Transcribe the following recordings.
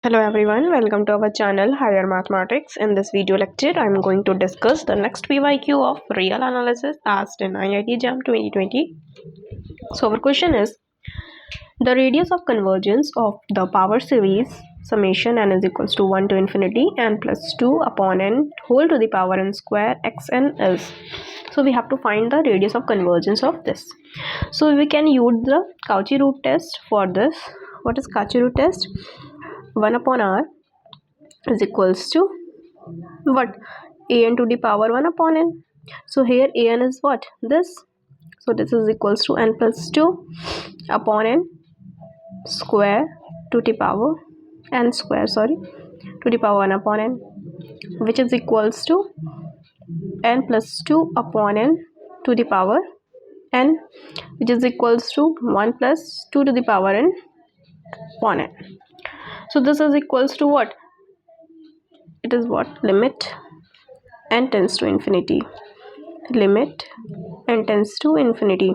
Hello everyone, welcome to our channel Higher Mathematics. In this video lecture, I am going to discuss the next PYQ of real analysis asked in IITJAM 2020. So our question is, the radius of convergence of the power series summation n is equals to 1 to infinity n plus 2 upon n whole to the power n square xn is. So we have to find the radius of convergence of this. So we can use the Cauchy root test for this. What is Cauchy root test? 1 upon r is equals to what? An to the power 1 upon n. So here an is what? This. So this is equals to n plus 2 upon n square to the power n square, to the power 1 upon n, which is equals to n plus 2 upon n to the power n, which is equals to 1 plus 2 to the power n upon n. So this is equals to what? It is what? Limit n tends to infinity. Limit n tends to infinity.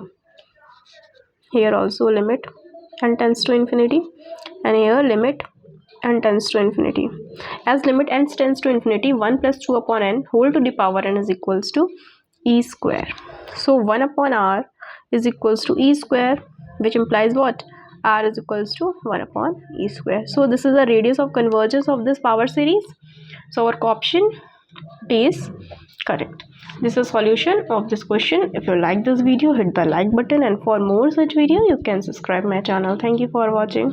Here also limit n tends to infinity, and here limit n tends to infinity. As limit n tends to infinity, 1 plus 2 upon n whole to the power n is equals to e square. So 1 upon r is equals to e square, which implies what? R is equals to 1 upon e square. So this is the radius of convergence of this power series. So our option D is correct. This is a solution of this question. If you like this video, hit the like button, and for more such video you can subscribe my channel. Thank you for watching.